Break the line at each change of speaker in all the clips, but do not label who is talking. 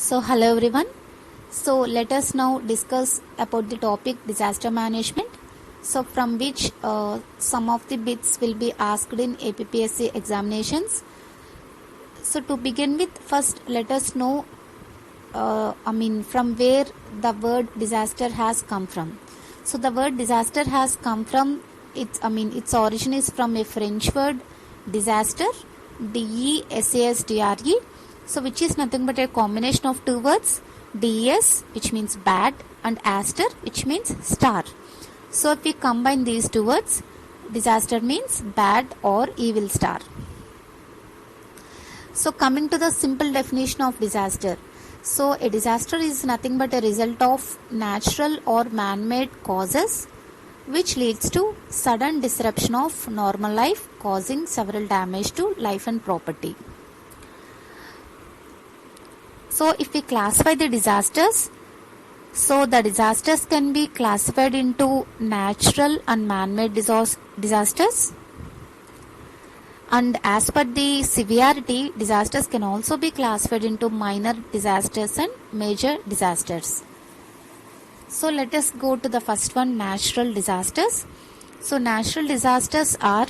Hello everyone. Let us now discuss about the topic disaster management. From which some of the bits will be asked in APPSC examinations. To begin with, first let us know, from where the word disaster has come from. The word disaster has come from its origin is from a French word disaster, DESASTRE. Which is nothing but a combination of two words, DES, which means bad, and aster, which means star. If we combine these two words, disaster means bad or evil star. Coming to the simple definition of disaster. A disaster is nothing but a result of natural or man-made causes which leads to sudden disruption of normal life, causing several damage to life and property. If we classify the disasters, the disasters can be classified into natural and man-made disasters. And as per the severity, disasters can also be classified into minor disasters and major disasters. Let us go to the first one, natural disasters. Natural disasters are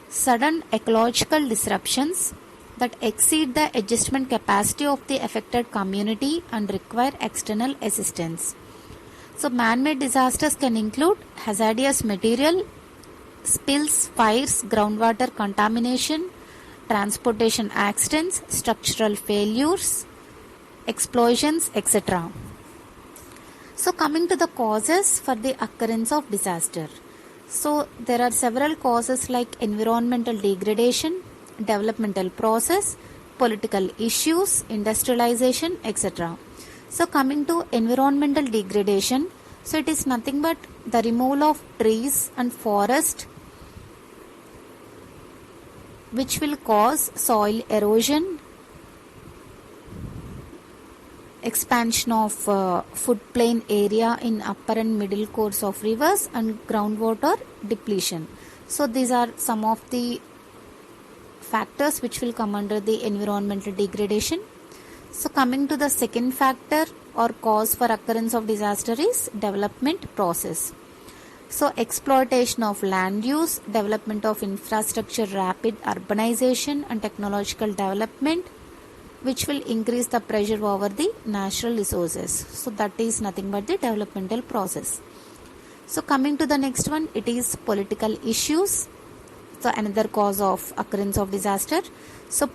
sudden ecological disruptions that exceed the adjustment capacity of the affected community and require external assistance. Man-made disasters can include hazardous material, spills, fires, groundwater contamination, transportation accidents, structural failures, explosions, etc. Coming to the causes for the occurrence of disaster. There are several causes like environmental degradation, developmental process, political issues, industrialization, etc. Coming to environmental degradation, it is nothing but the removal of trees and forest which will cause soil erosion, expansion of floodplain area in upper and middle course of rivers, and groundwater depletion. These are some of the factors which will come under the environmental degradation. Coming to the second factor or cause for occurrence of disaster is development process. Exploitation of land use, development of infrastructure, rapid urbanization and technological development which will increase the pressure over the natural resources. That is nothing but the developmental process. Coming to the next one, it is political issues. Another cause of occurrence of disaster.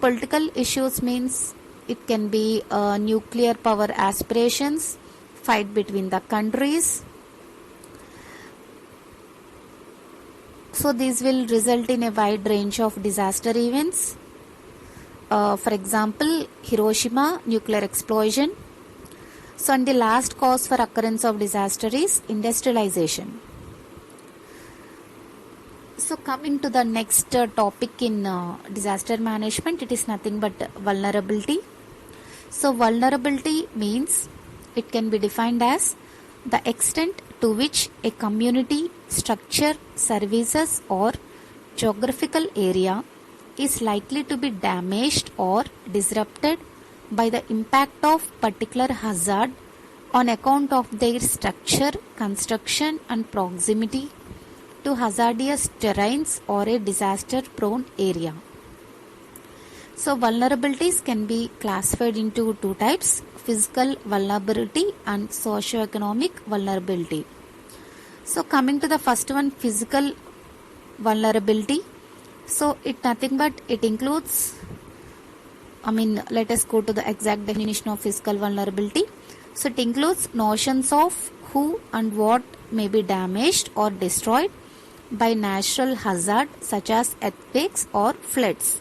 Political issues means it can be nuclear power aspirations, fight between the countries. These will result in a wide range of disaster events. For example, Hiroshima nuclear explosion. And the last cause for occurrence of disaster is industrialization. Coming to the next topic in disaster management, it is nothing but vulnerability. Vulnerability means it can be defined as the extent to which a community, structure, services or geographical area is likely to be damaged or disrupted by the impact of particular hazard on account of their structure, construction and proximity to hazardous terrains or a disaster prone area. Vulnerabilities can be classified into two types, physical vulnerability and socio-economic vulnerability. Coming to the first one, physical vulnerability. It nothing but it includes, let us go to the exact definition of physical vulnerability. It includes notions of who and what may be damaged or destroyed by natural hazard such as earthquakes or floods.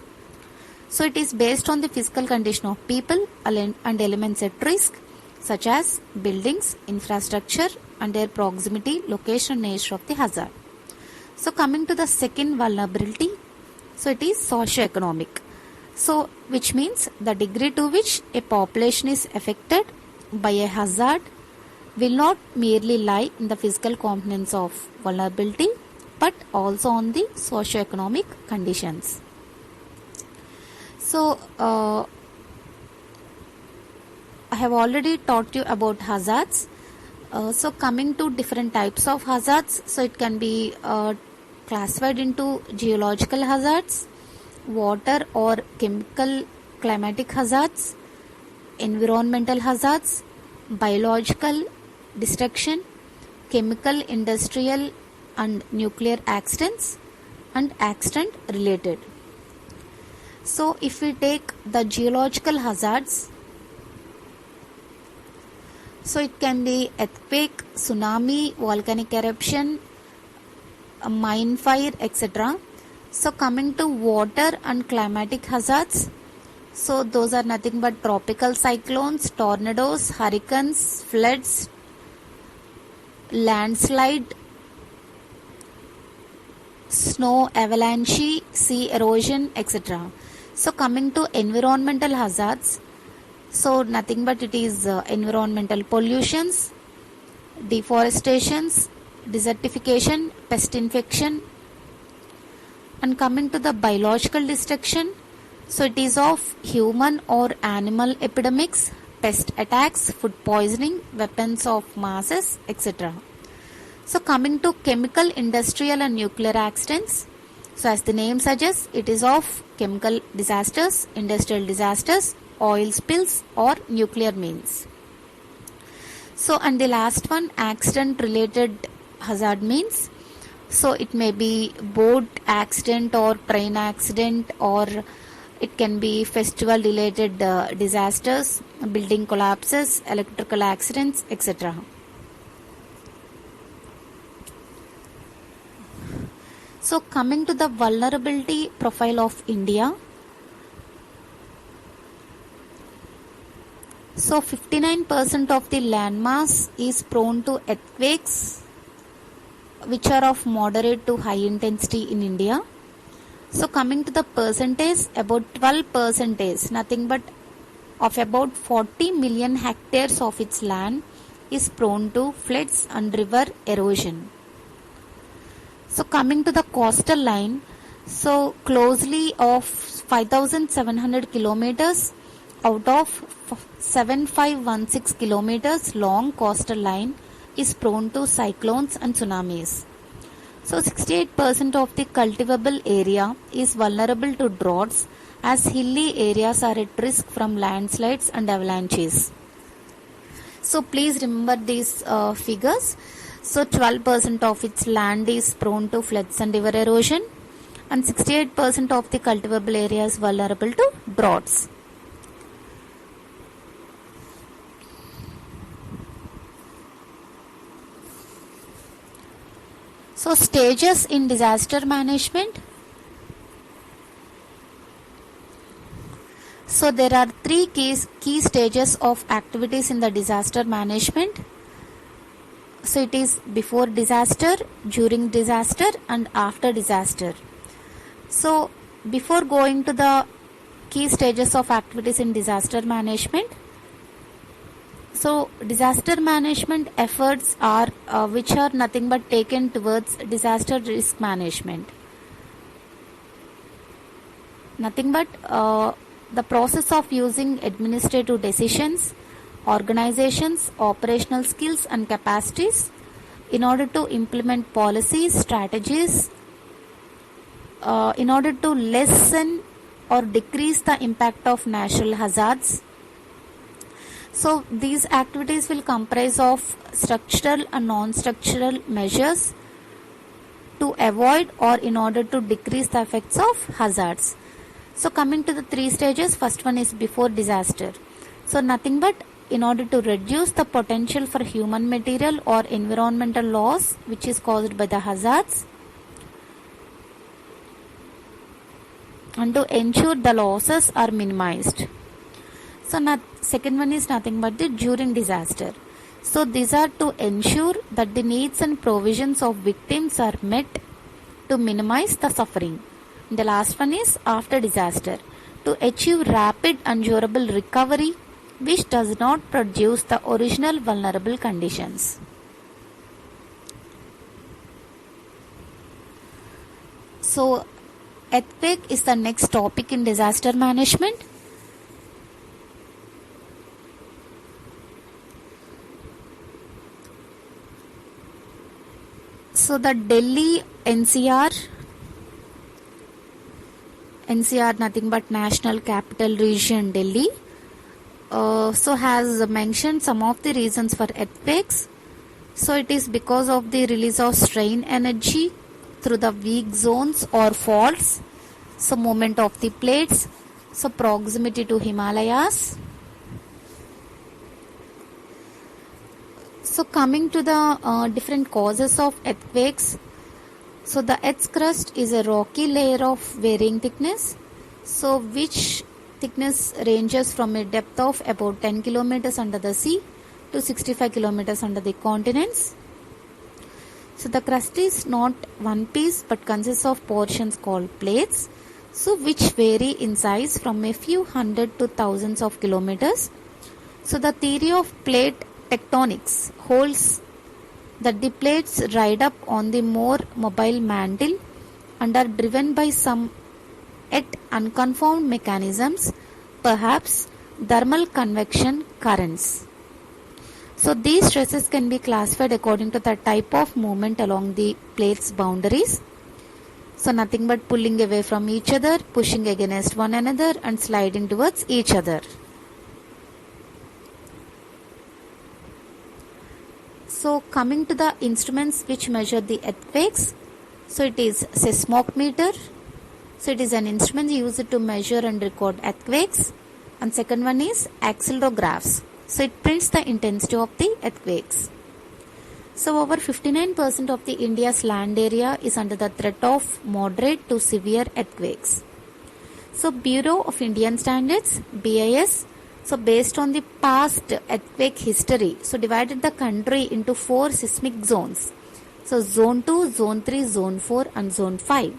It is based on the physical condition of people and elements at risk such as buildings, infrastructure and their proximity, location and nature of the hazard. Coming to the second vulnerability, it is socio-economic. Which means the degree to which a population is affected by a hazard will not merely lie in the physical components of vulnerability but also on the socio-economic conditions. I have already taught you about hazards. So coming to different types of hazards, so it can be classified into geological hazards, water or chemical climatic hazards, environmental hazards, biological destruction, chemical, industrial and nuclear accidents, and accident related. So if we take the geological hazards, so it can be earthquake, tsunami, volcanic eruption, a mine fire, etc. So coming to water and climatic hazards, so those are nothing but tropical cyclones, tornadoes, hurricanes, floods, landslide, snow avalanche, sea erosion, etc. So coming to environmental hazards, so nothing but it is environmental pollutions, deforestations, desertification, pest infection. And coming to the biological destruction, so it is of human or animal epidemics, pest attacks, food poisoning, weapons of masses, etc. So coming to chemical, industrial and nuclear accidents, so as the name suggests, it is of chemical disasters, industrial disasters, oil spills or nuclear means. So and the last one, accident related hazard means, so it may be boat accident or train accident, or it can be festival related disasters, building collapses, electrical accidents, etc. So coming to the vulnerability profile of India, so 59% of the landmass is prone to earthquakes which are of moderate to high intensity in India. So coming to the percentage, about 12%, nothing but of about 40 million hectares of its land is prone to floods and river erosion. So coming to the coastal line, so closely of 5,700 kilometers out of 7516 kilometers long coastal line is prone to cyclones and tsunamis. So 68% of the cultivable area is vulnerable to droughts, as hilly areas are at risk from landslides and avalanches. So please remember these figures. So 12% of its land is prone to floods and river erosion, and 68% of the cultivable area is vulnerable to droughts. So stages in disaster management. So there are three key stages of activities in the disaster management. So it is before disaster, during disaster and after disaster. So before going to the key stages of activities in disaster management, so disaster management efforts are which are nothing but taken towards disaster risk management. Nothing but the process of using administrative decisions, organizations, operational skills and capacities in order to implement policies, strategies, in order to lessen or decrease the impact of natural hazards. So these activities will comprise of structural and non-structural measures to avoid or in order to decrease the effects of hazards. So coming to the three stages, first one is before disaster. So nothing but in order to reduce the potential for human material or environmental loss which is caused by the hazards, and to ensure the losses are minimized. So second one is nothing but the during disaster. So these are to ensure that the needs and provisions of victims are met to minimize the suffering. The last one is after disaster, to achieve rapid and durable recovery which does not produce the original vulnerable conditions. So earthquake is the next topic in disaster management. So the Delhi NCR nothing but National Capital Region Delhi, so has mentioned some of the reasons for earthquakes. So it is because of the release of strain energy through the weak zones or faults, so movement of the plates, so proximity to Himalayas. So coming to the different causes of earthquakes, so the Earth's crust is a rocky layer of varying thickness, so which thickness ranges from a depth of about 10 kilometers under the sea to 65 kilometers under the continents. So the crust is not one piece but consists of portions called plates, so which vary in size from a few hundred to thousands of kilometers. So the theory of plate tectonics holds that the plates ride up on the more mobile mantle and are driven by some yet unconfirmed mechanisms, perhaps thermal convection currents. So these stresses can be classified according to the type of movement along the plates boundaries. So nothing but pulling away from each other, pushing against one another and sliding towards each other. So coming to the instruments which measure the earthquakes, so it is seismometer. So it is an instrument used to measure and record earthquakes. And second one is accelerographs. So it prints the intensity of the earthquakes. So over 59% of the India's land area is under the threat of moderate to severe earthquakes. So Bureau of Indian Standards, BIS, so based on the past earthquake history, so divided the country into 4 seismic zones. So Zone 2, Zone 3, Zone 4 and Zone 5.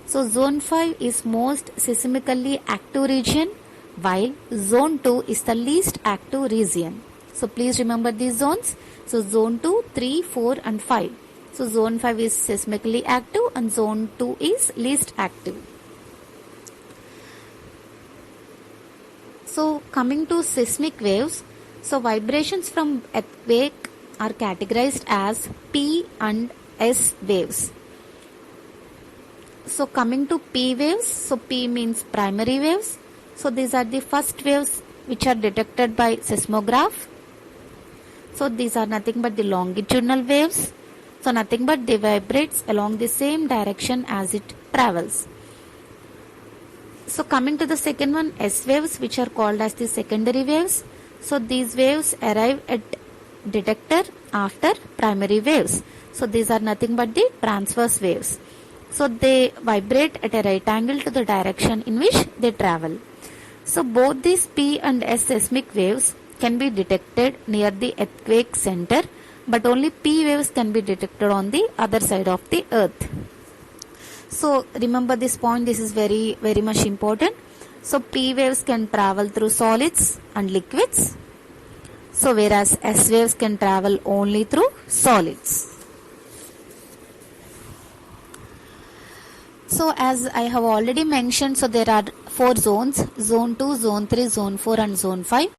So Zone 5 is most seismically active region, while Zone 2 is the least active region. So please remember these zones. So Zone 2, 3, 4 and 5. So Zone 5 is seismically active and Zone 2 is least active. So coming to seismic waves, so vibrations from earthquake are categorized as P and S waves. So coming to P waves, so P means primary waves. So these are the first waves which are detected by seismograph. So these are nothing but the longitudinal waves. So nothing but they vibrates along the same direction as it travels. So coming to the second one, S waves, which are called as the secondary waves. So these waves arrive at detector after primary waves. So these are nothing but the transverse waves. So they vibrate at a right angle to the direction in which they travel. So both these P and S seismic waves can be detected near the earthquake center, but only P waves can be detected on the other side of the earth. So remember this point, this is very much important. So P waves can travel through solids and liquids. So whereas S waves can travel only through solids. So as I have already mentioned, so there are 4 zones, Zone 2, Zone 3, Zone 4 and Zone 5.